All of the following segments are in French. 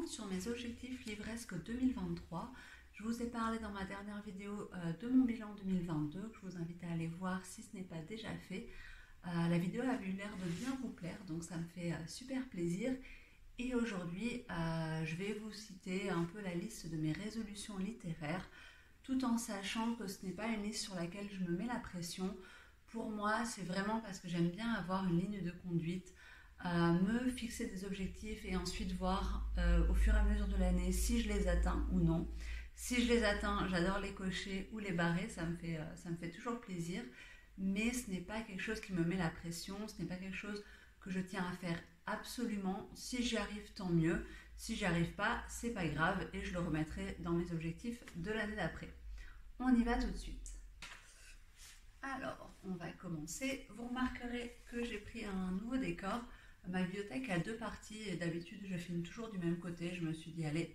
reprendre sur mes objectifs livresque 2023. Je vous ai parlé dans ma dernière vidéo de mon bilan 2022, que je vous invite à aller voir si ce n'est pas déjà fait. La vidéo a eu l'air de bien vous plaire, donc ça me fait super plaisir. Et aujourd'hui, je vais vous citer un peu la liste de mes résolutions littéraires, tout en sachant que ce n'est pas une liste sur laquelle je me mets la pression. Pour moi, c'est vraiment parce que j'aime bien avoir une ligne de conduite, me fixer des objectifs et ensuite voir au fur et à mesure de l'année si je les atteins ou non. Si je les atteins, j'adore les cocher ou les barrer, ça me fait toujours plaisir, mais ce n'est pas quelque chose qui me met la pression, ce n'est pas quelque chose que je tiens à faire absolument. Si j'y arrive, tant mieux. Si j'y arrive pas, c'est pas grave et je le remettrai dans mes objectifs de l'année d'après. On y va tout de suite. Alors, on va commencer. Vous remarquerez que j'ai pris un nouveau décor. Ma bibliothèque a deux parties et d'habitude je filme toujours du même côté. Je me suis dit allez,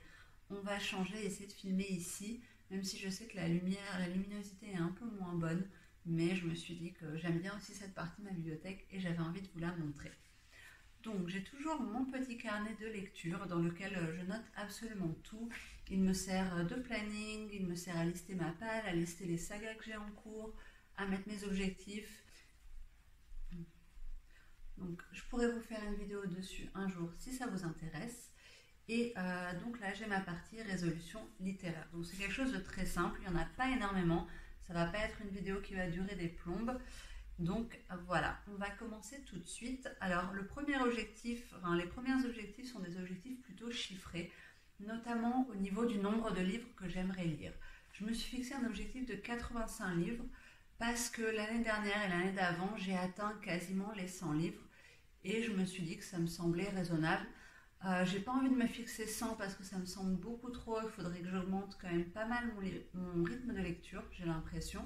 on va changer, essayer de filmer ici, même si je sais que la luminosité est un peu moins bonne, mais je me suis dit que j'aime bien aussi cette partie de ma bibliothèque et j'avais envie de vous la montrer. Donc j'ai toujours mon petit carnet de lecture dans lequel je note absolument tout. Il me sert de planning, il me sert à lister ma palle, à lister les sagas que j'ai en cours, à mettre mes objectifs. Donc je pourrais vous faire une vidéo dessus un jour si ça vous intéresse. Et donc là j'ai ma partie résolution littéraire. Donc c'est quelque chose de très simple, il n'y en a pas énormément. Ça ne va pas être une vidéo qui va durer des plombes. Donc voilà, on va commencer tout de suite. Alors le premier objectif, les premiers objectifs sont des objectifs plutôt chiffrés, notamment au niveau du nombre de livres que j'aimerais lire. Je me suis fixé un objectif de 85 livres parce que l'année dernière et l'année d'avant, j'ai atteint quasiment les 100 livres et je me suis dit que ça me semblait raisonnable. J'ai pas envie de me fixer 100 parce que ça me semble beaucoup trop, il faudrait que j'augmente quand même pas mal mon rythme de lecture, j'ai l'impression.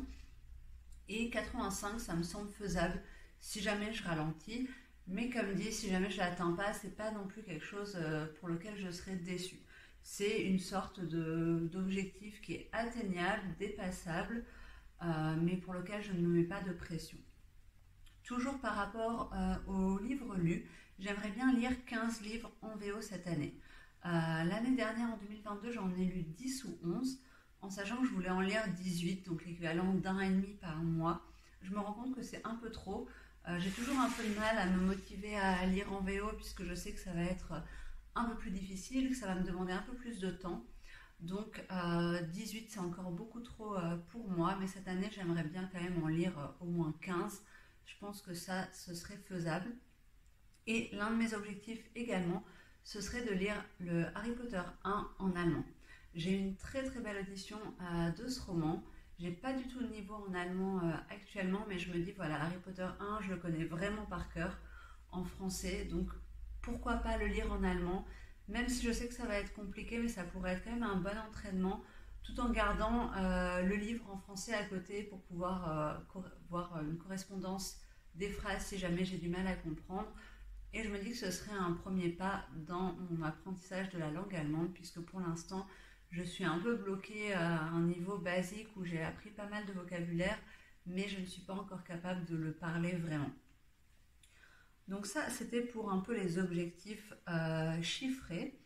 Et 85, ça me semble faisable si jamais je ralentis. Mais comme dit, si jamais je ne l'atteins pas, c'est pas non plus quelque chose pour lequel je serais déçue. C'est une sorte d'objectif qui est atteignable, dépassable, mais pour lequel je ne me mets pas de pression. Toujours par rapport aux livres lus, j'aimerais bien lire 15 livres en VO cette année. L'année dernière, en 2022, j'en ai lu 10 ou 11. En sachant que je voulais en lire 18, donc l'équivalent d'un et demi par mois. Je me rends compte que c'est un peu trop. J'ai toujours un peu de mal à me motiver à lire en VO puisque je sais que ça va être un peu plus difficile, que ça va me demander un peu plus de temps. Donc 18 c'est encore beaucoup trop pour moi, mais cette année j'aimerais bien quand même en lire au moins 15. Je pense que ça, ce serait faisable. Et l'un de mes objectifs également, ce serait de lire le Harry Potter 1 en allemand. J'ai une très très belle audition de ce roman. J'ai pas du tout de niveau en allemand actuellement, mais je me dis voilà, Harry Potter 1, je le connais vraiment par cœur en français, donc pourquoi pas le lire en allemand, même si je sais que ça va être compliqué, mais ça pourrait être quand même un bon entraînement, tout en gardant le livre en français à côté pour pouvoir voir une correspondance des phrases si jamais j'ai du mal à comprendre. Et je me dis que ce serait un premier pas dans mon apprentissage de la langue allemande, puisque pour l'instant, je suis un peu bloquée à un niveau basique où j'ai appris pas mal de vocabulaire, mais je ne suis pas encore capable de le parler vraiment. Donc ça, c'était pour un peu les objectifs chiffrés.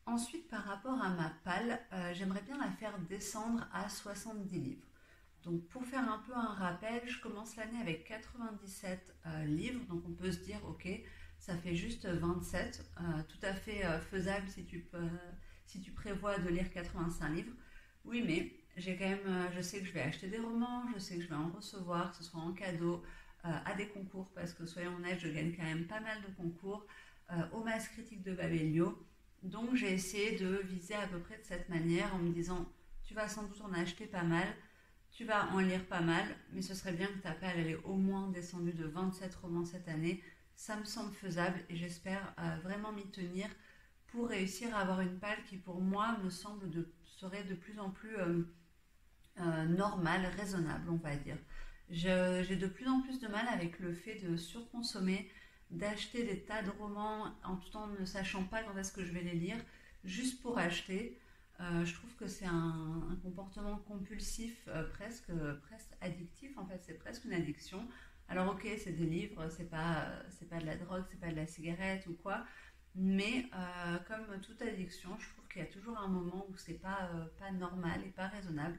Ensuite, par rapport à ma palle, j'aimerais bien la faire descendre à 70 livres. Donc pour faire un peu un rappel, je commence l'année avec 97 livres, donc on peut se dire ok, ça fait juste 27, tout à fait faisable si tu prévois de lire 85 livres. Oui, mais j'ai quand même, je sais que je vais acheter des romans, je sais que je vais en recevoir, que ce soit en cadeau, à des concours, parce que soyons honnêtes, je gagne quand même pas mal de concours, au Mass Critique de Babelio. Donc j'ai essayé de viser à peu près de cette manière en me disant, tu vas sans doute en acheter pas mal, tu vas en lire pas mal, mais ce serait bien que ta palle elle est au moins descendue de 27 romans cette année. Ça me semble faisable et j'espère vraiment m'y tenir pour réussir à avoir une palle qui pour moi me semble serait de plus en plus normale, raisonnable on va dire. J'ai de plus en plus de mal avec le fait de surconsommer, d'acheter des tas de romans en tout en ne sachant pas quand est-ce que je vais les lire, juste pour acheter. Je trouve que c'est un comportement compulsif, presque addictif, en fait c'est presque une addiction. Alors ok, c'est des livres, c'est pas de la drogue, c'est pas de la cigarette ou quoi, Mais comme toute addiction, je trouve qu'il y a toujours un moment où c'est pas normal et pas raisonnable.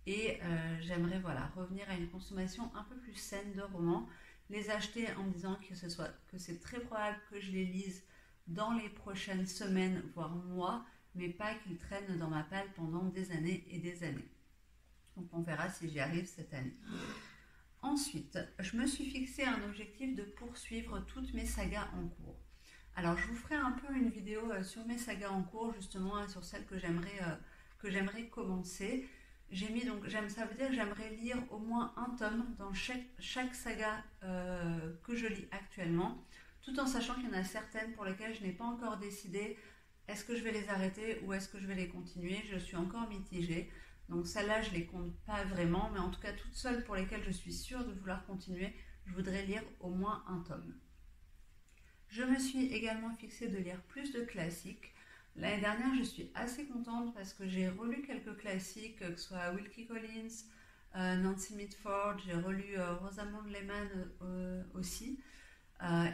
Et j'aimerais voilà, revenir à une consommation un peu plus saine de romans, les acheter en me disant que c'est très probable que je les lise dans les prochaines semaines, voire mois, mais pas qu'ils traînent dans ma palle pendant des années et des années. Donc on verra si j'y arrive cette année. Ensuite, je me suis fixé un objectif de poursuivre toutes mes sagas en cours. Alors je vous ferai un peu une vidéo sur mes sagas en cours, justement, sur celles que j'aimerais commencer. Ça veut dire que j'aimerais lire au moins un tome dans chaque saga que je lis actuellement, tout en sachant qu'il y en a certaines pour lesquelles je n'ai pas encore décidé est-ce que je vais les arrêter ou est-ce que je vais les continuer. Je suis encore mitigée. Donc celles-là, je ne les compte pas vraiment, mais en tout cas, toutes celles pour lesquelles je suis sûre de vouloir continuer, je voudrais lire au moins un tome. Je me suis également fixée de lire plus de classiques. L'année dernière, je suis assez contente parce que j'ai relu quelques classiques, que ce soit Wilkie Collins, Nancy Mitford, j'ai relu Rosamund Lehmann aussi,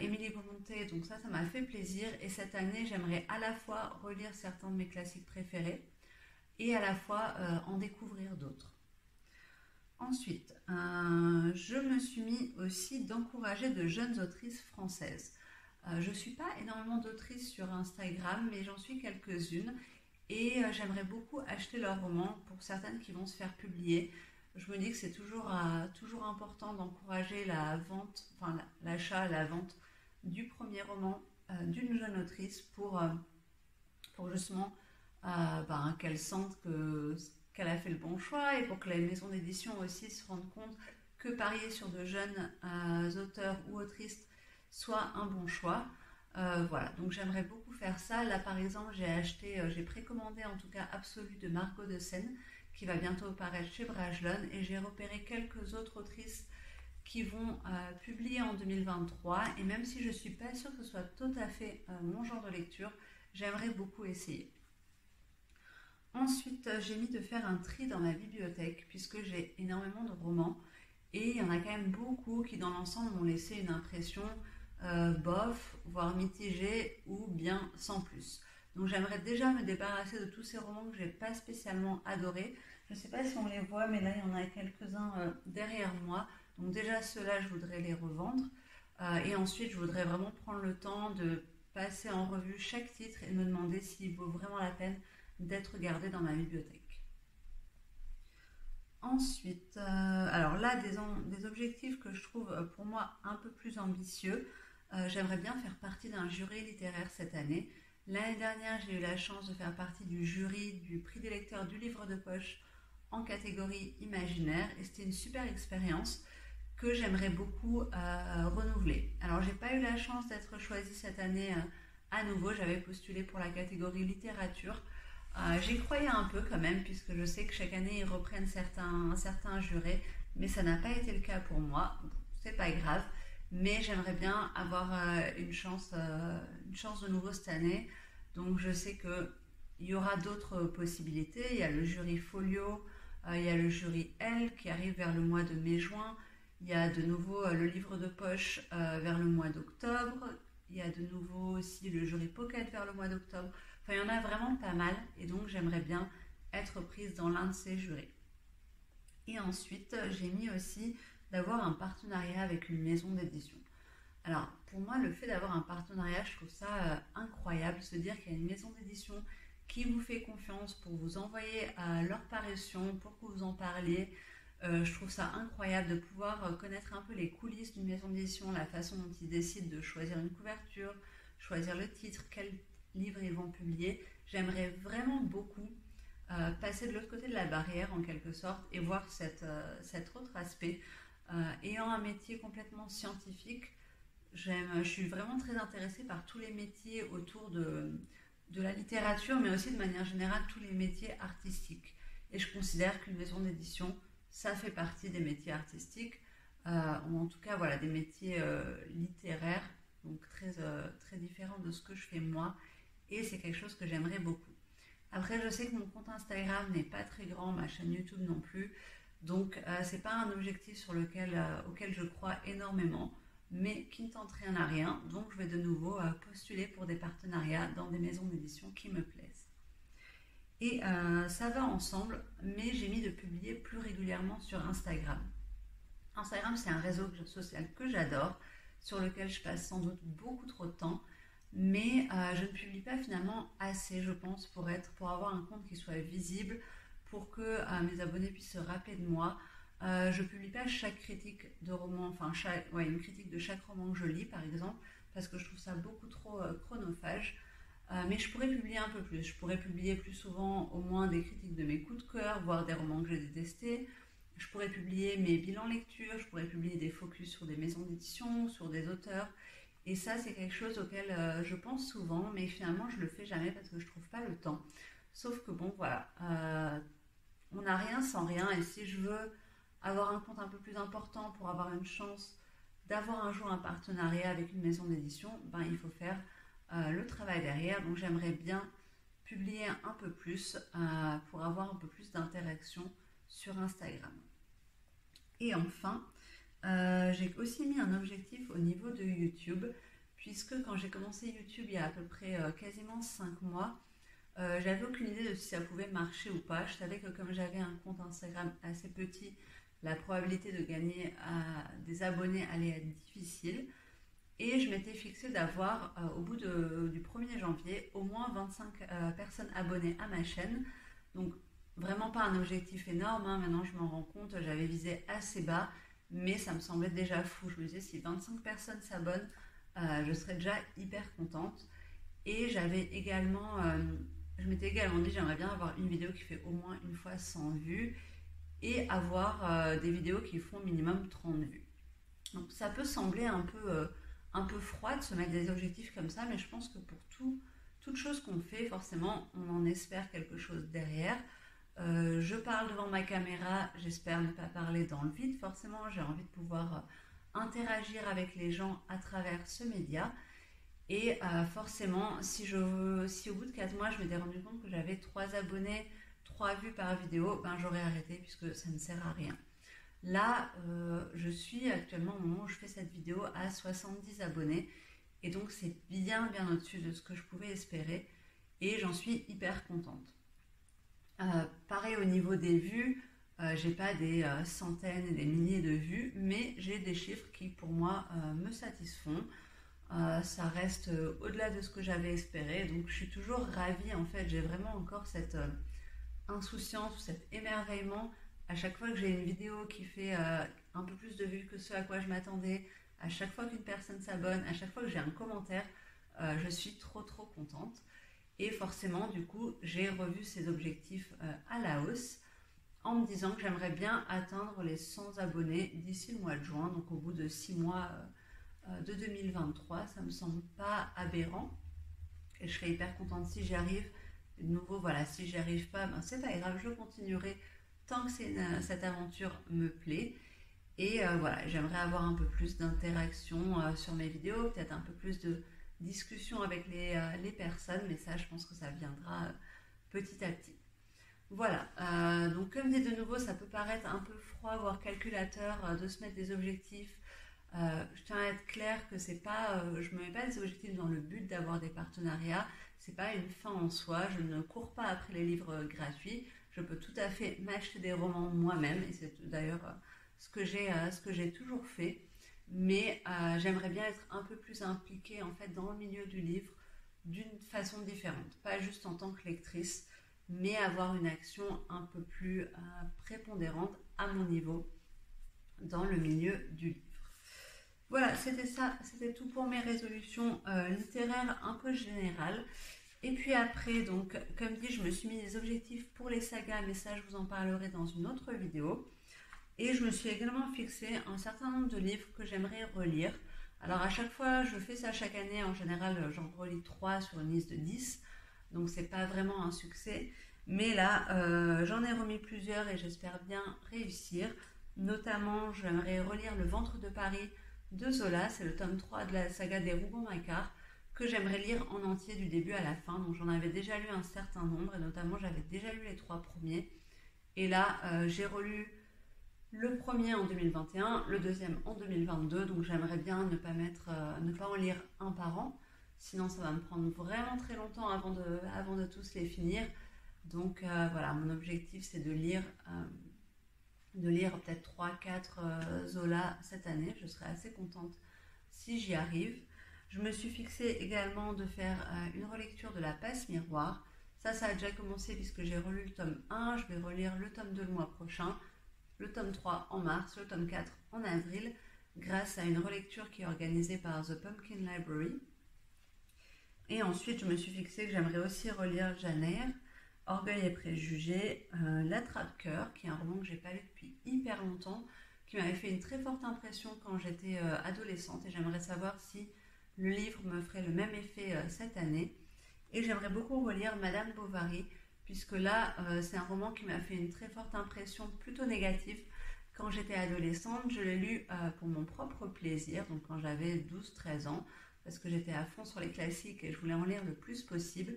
Émilie Brontë, donc ça m'a fait plaisir. Et cette année, j'aimerais à la fois relire certains de mes classiques préférés et à la fois en découvrir d'autres. Ensuite, je me suis mis aussi d'encourager de jeunes autrices françaises. Je ne suis pas énormément d'autrices sur Instagram, mais j'en suis quelques-unes et j'aimerais beaucoup acheter leurs romans pour certaines qui vont se faire publier. Je me dis que c'est toujours important d'encourager la vente, enfin l'achat, la vente du premier roman d'une jeune autrice pour justement qu'elle sente qu'elle a fait le bon choix et pour que les maisons d'édition aussi se rendent compte que parier sur de jeunes auteurs ou autrices soit un bon choix. Voilà, donc j'aimerais beaucoup faire ça. Là par exemple, j'ai précommandé en tout cas Absolu de Margot de Seine qui va bientôt paraître chez Brajlon et j'ai repéré quelques autres autrices qui vont publier en 2023 et même si je ne suis pas sûre que ce soit tout à fait mon genre de lecture, j'aimerais beaucoup essayer. Ensuite, j'ai mis de faire un tri dans ma bibliothèque puisque j'ai énormément de romans et il y en a quand même beaucoup qui dans l'ensemble m'ont laissé une impression bof, voire mitigée ou bien sans plus. Donc j'aimerais déjà me débarrasser de tous ces romans que j'ai pas spécialement adorés. Je ne sais pas si on les voit, mais là il y en a quelques-uns derrière moi. Donc déjà ceux-là, je voudrais les revendre. Et ensuite, je voudrais vraiment prendre le temps de passer en revue chaque titre et me demander s'il vaut vraiment la peine d'être gardé dans ma bibliothèque. Ensuite, alors là, des objectifs que je trouve pour moi un peu plus ambitieux. J'aimerais bien faire partie d'un jury littéraire cette année. L'année dernière, j'ai eu la chance de faire partie du jury du prix des lecteurs du livre de poche en catégorie imaginaire et c'était une super expérience que j'aimerais beaucoup renouveler. Alors, j'ai pas eu la chance d'être choisie cette année à nouveau. J'avais postulé pour la catégorie littérature. J'y croyais un peu quand même puisque je sais que chaque année ils reprennent certains jurés, mais ça n'a pas été le cas pour moi. C'est pas grave. Mais j'aimerais bien avoir une chance de nouveau cette année. Donc je sais qu'il y aura d'autres possibilités. Il y a le jury Folio, il y a le jury L qui arrive vers le mois de mai-juin. Il y a de nouveau le livre de poche vers le mois d'octobre. Il y a de nouveau aussi le jury Pocket vers le mois d'octobre. Enfin, il y en a vraiment pas mal. Et donc j'aimerais bien être prise dans l'un de ces jurys. Et ensuite, j'ai mis aussi d'avoir un partenariat avec une maison d'édition. Alors, pour moi, le fait d'avoir un partenariat, je trouve ça incroyable, se dire qu'il y a une maison d'édition qui vous fait confiance pour vous envoyer leur parution, pour que vous en parliez. Je trouve ça incroyable de pouvoir connaître un peu les coulisses d'une maison d'édition, la façon dont ils décident de choisir une couverture, choisir le titre, quel livre ils vont publier. J'aimerais vraiment beaucoup passer de l'autre côté de la barrière en quelque sorte et voir cet autre aspect. Ayant un métier complètement scientifique, je suis vraiment très intéressée par tous les métiers autour de la littérature, mais aussi de manière générale tous les métiers artistiques. Et je considère qu'une maison d'édition, ça fait partie des métiers artistiques, ou en tout cas voilà, des métiers littéraires, donc très différents de ce que je fais moi, et c'est quelque chose que j'aimerais beaucoup. Après, je sais que mon compte Instagram n'est pas très grand, ma chaîne YouTube non plus, donc c'est pas un objectif auquel je crois énormément. mais qui ne tentent rien à rien. Donc je vais de nouveau postuler pour des partenariats dans des maisons d'édition qui me plaisent. Et ça va ensemble, mais j'ai mis de publier plus régulièrement sur Instagram. Instagram, c'est un réseau social que j'adore, sur lequel je passe sans doute beaucoup trop de temps, mais je ne publie pas finalement assez, je pense, pour avoir un compte qui soit visible, pour que mes abonnés puissent se rappeler de moi. Je ne publie pas chaque critique de roman, une critique de chaque roman que je lis par exemple, parce que je trouve ça beaucoup trop chronophage. Mais je pourrais publier un peu plus. Je pourrais publier plus souvent au moins des critiques de mes coups de cœur, voire des romans que j'ai détestés. Je pourrais publier mes bilans lecture, je pourrais publier des focus sur des maisons d'édition, sur des auteurs. Et ça, c'est quelque chose auquel je pense souvent, mais finalement, je le fais jamais parce que je trouve pas le temps. Sauf que bon, voilà, on n'a rien sans rien. Et si je veux avoir un compte un peu plus important pour avoir une chance d'avoir un jour un partenariat avec une maison d'édition, il faut faire le travail derrière. Donc j'aimerais bien publier un peu plus pour avoir un peu plus d'interaction sur Instagram. Et enfin, j'ai aussi mis un objectif au niveau de YouTube, puisque quand j'ai commencé YouTube il y a à peu près quasiment 5 mois, j'avais aucune idée de si ça pouvait marcher ou pas. Je savais que comme j'avais un compte Instagram assez petit, la probabilité de gagner des abonnés allait être difficile. Et je m'étais fixée d'avoir, au bout du 1er janvier, au moins 25 personnes abonnées à ma chaîne. Donc, vraiment pas un objectif énorme. Maintenant, je m'en rends compte, j'avais visé assez bas, mais ça me semblait déjà fou. Je me disais, si 25 personnes s'abonnent, je serais déjà hyper contente. Et je m'étais également dit, j'aimerais bien avoir une vidéo qui fait au moins une fois 100 vues et avoir des vidéos qui font minimum 30 vues. Donc, ça peut sembler un peu froid de se mettre des objectifs comme ça, mais je pense que pour toute chose qu'on fait, forcément, on en espère quelque chose derrière. Je parle devant ma caméra, j'espère ne pas parler dans le vide, forcément, j'ai envie de pouvoir interagir avec les gens à travers ce média. Et forcément, si au bout de 4 mois, je m'étais rendu compte que j'avais 3 abonnés, 3 vues par vidéo, j'aurais arrêté puisque ça ne sert à rien. Là, je suis actuellement au moment où je fais cette vidéo à 70 abonnés et donc c'est bien au-dessus de ce que je pouvais espérer et j'en suis hyper contente. Pareil au niveau des vues, j'ai pas des centaines et des milliers de vues, mais j'ai des chiffres qui pour moi me satisfont. Ça reste au-delà de ce que j'avais espéré, donc je suis toujours ravie en fait, j'ai vraiment encore cette insouciance ou cet émerveillement à chaque fois que j'ai une vidéo qui fait un peu plus de vues que ce à quoi je m'attendais, à chaque fois qu'une personne s'abonne, à chaque fois que j'ai un commentaire, je suis trop contente. Et forcément, du coup, j'ai revu ces objectifs à la hausse en me disant que j'aimerais bien atteindre les 100 abonnés d'ici le mois de juin, donc au bout de 6 mois de 2023. Ça me semble pas aberrant et je serais hyper contente si j'y arrive. De nouveau, voilà, si j'y arrive pas, c'est pas grave, je continuerai tant que cette aventure me plaît. Et voilà, j'aimerais avoir un peu plus d'interaction sur mes vidéos, peut-être un peu plus de discussion avec les personnes, mais ça, je pense que ça viendra petit à petit. Voilà, donc comme dit de nouveau, ça peut paraître un peu froid, voire calculateur, de se mettre des objectifs. Je tiens à être claire que c'est pas, je me mets pas des objectifs dans le but d'avoir des partenariats, c'est pas une fin en soi, je ne cours pas après les livres gratuits, je peux tout à fait m'acheter des romans moi-même, et c'est d'ailleurs ce que j'ai toujours fait, mais j'aimerais bien être un peu plus impliquée en fait dans le milieu du livre d'une façon différente, pas juste en tant que lectrice, mais avoir une action un peu plus prépondérante à mon niveau dans le milieu du livre. Voilà, c'était ça, c'était tout pour mes résolutions littéraires un peu générales. Et puis après, donc, comme dit, je me suis mis des objectifs pour les sagas, mais ça, je vous en parlerai dans une autre vidéo. Et je me suis également fixé un certain nombre de livres que j'aimerais relire. Alors à chaque fois, je fais ça chaque année, en général, j'en relis 3 sur une liste de 10. Donc c'est pas vraiment un succès. Mais là, j'en ai remis plusieurs et j'espère bien réussir. Notamment, j'aimerais relire Le Ventre de Paris de Zola, c'est le tome 3 de la saga des Rougon-Macquart, que j'aimerais lire en entier du début à la fin. Donc j'en avais déjà lu un certain nombre, et notamment j'avais déjà lu les 3 premiers. Et là, j'ai relu Le premier en 2021, le deuxième en 2022, donc j'aimerais bien ne pas en lire un par an, sinon ça va me prendre vraiment très longtemps avant de tous les finir. Donc voilà, mon objectif c'est de lire peut-être 3-4 Zola cette année. Je serais assez contente si j'y arrive. Je me suis fixé également de faire une relecture de La Passe Miroir. Ça a déjà commencé puisque j'ai relu le tome 1. Je vais relire le tome 2 le mois prochain, le tome 3 en mars, le tome 4 en avril, grâce à une relecture qui est organisée par The Pumpkin Library. Et ensuite, je me suis fixé que j'aimerais aussi relire Jane Eyre, Orgueil et préjugés, L'Attrape-Cœur, qui est un roman que j'ai pas lu depuis hyper longtemps, qui m'avait fait une très forte impression quand j'étais adolescente, et j'aimerais savoir si le livre me ferait le même effet cette année. Et j'aimerais beaucoup relire Madame Bovary, puisque là, c'est un roman qui m'a fait une très forte impression plutôt négative. Quand j'étais adolescente, je l'ai lu pour mon propre plaisir, donc quand j'avais 12-13 ans, parce que j'étais à fond sur les classiques et je voulais en lire le plus possible.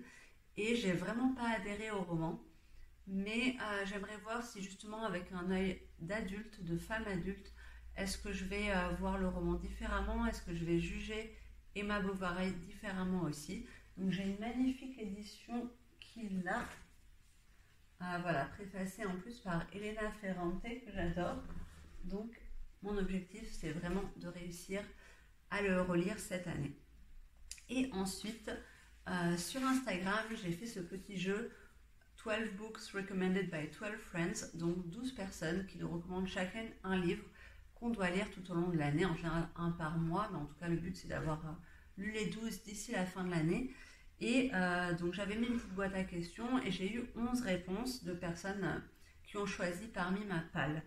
Et j'ai vraiment pas adhéré au roman, mais j'aimerais voir si justement avec un œil d'adulte, de femme adulte, est-ce que je vais voir le roman différemment, est-ce que je vais juger Emma Bovary différemment aussi. Donc j'ai une magnifique édition qui l'a, voilà, préfacée en plus par Elena Ferrante, que j'adore. Donc mon objectif c'est vraiment de réussir à le relire cette année. Et ensuite, sur Instagram, j'ai fait ce petit jeu 12 books recommended by 12 friends, donc 12 personnes qui nous recommandent chacun un livre qu'on doit lire tout au long de l'année, en général un par mois, mais en tout cas le but c'est d'avoir lu les 12 d'ici la fin de l'année. Et donc j'avais mis une petite boîte à questions et j'ai eu 11 réponses de personnes qui ont choisi parmi ma palle.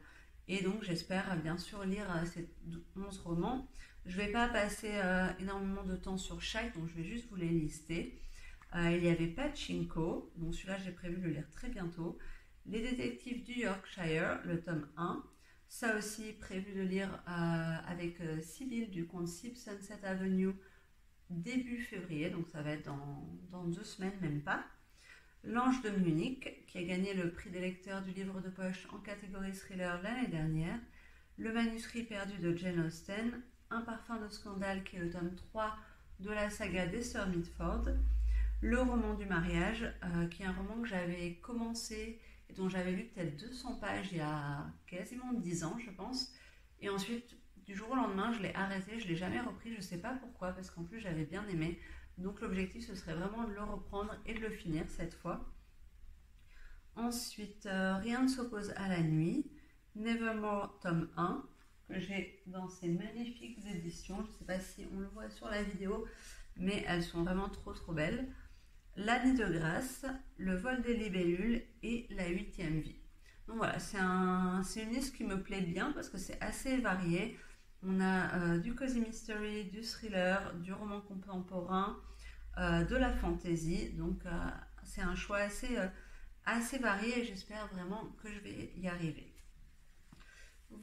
Et donc j'espère bien sûr lire ces 11 romans. Je ne vais pas passer énormément de temps sur chaque, donc je vais juste vous les lister. Il y avait Pachinko, donc celui-là j'ai prévu de le lire très bientôt. Les détectives du Yorkshire, le tome 1. Ça aussi prévu de lire avec Sibylle du conte Sib Sunset Avenue début février, donc ça va être dans 2 semaines, même pas. L'Ange de Munich, qui a gagné le prix des lecteurs du livre de poche en catégorie thriller l'année dernière. Le manuscrit perdu de Jane Austen. Un parfum de scandale, qui est le tome 3 de la saga d'Esther Mitford. Le roman du mariage, qui est un roman que j'avais commencé et dont j'avais lu peut-être 200 pages il y a quasiment 10 ans, je pense. Et ensuite, du jour au lendemain, je l'ai arrêté, je ne l'ai jamais repris, je ne sais pas pourquoi, parce qu'en plus j'avais bien aimé. Donc l'objectif, ce serait vraiment de le reprendre et de le finir cette fois. Ensuite, Rien ne s'oppose à la nuit, Nevermore, tome 1, que j'ai dans ces magnifiques éditions. Je ne sais pas si on le voit sur la vidéo, mais elles sont vraiment trop belles. L'année de grâce, Le vol des libellules et La 8e vie. Donc voilà, c'est une liste qui me plaît bien parce que c'est assez varié. On a du cozy mystery, du thriller, du roman contemporain, de la fantasy. Donc c'est un choix assez varié et j'espère vraiment que je vais y arriver.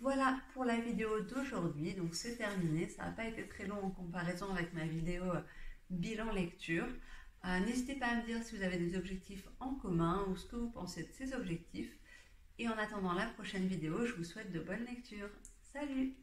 Voilà pour la vidéo d'aujourd'hui, donc c'est terminé, ça n'a pas été très long en comparaison avec ma vidéo bilan lecture. N'hésitez pas à me dire si vous avez des objectifs en commun ou ce que vous pensez de ces objectifs. Et en attendant la prochaine vidéo, je vous souhaite de bonnes lectures. Salut!